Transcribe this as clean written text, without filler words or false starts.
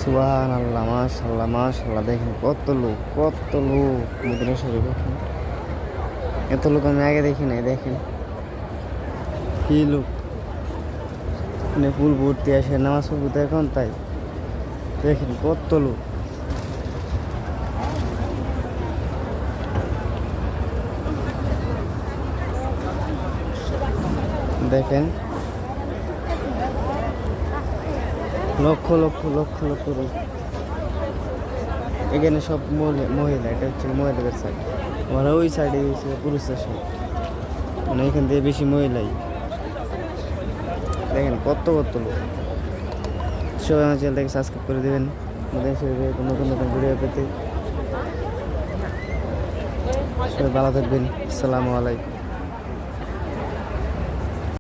সুবহানাল্লাহ, মাশাআল্লাহ মাশাআল্লাহ। দেখেন কত লোক, কত লোক মদিনা শরীফ। দেখেন এত লোক আমি আগে দেখি নাই। দেখেন কি লোক, মানে ফুল ভর্তি আসে নামাজ পড়তে এখন। তাই দেখেন কত লোক। দেখেন লক্ষ লক্ষ লক্ষ লক্ষ লোক। এখানে সব মহিলা, এটা হচ্ছে মহিলাদের সাইড। আমরা ওই সাইডে হচ্ছে পুরুষের সাইড, মানে এখান থেকে বেশি মহিলাই। দেখেন কত কত লোক। সবাই আমার চ্যানেলটাকে সাবস্ক্রাইব করে দেবেন নতুন নতুন ভিডিও পেতে। সবাই ভালো থাকবেন। আসসালামু আলাইকুম।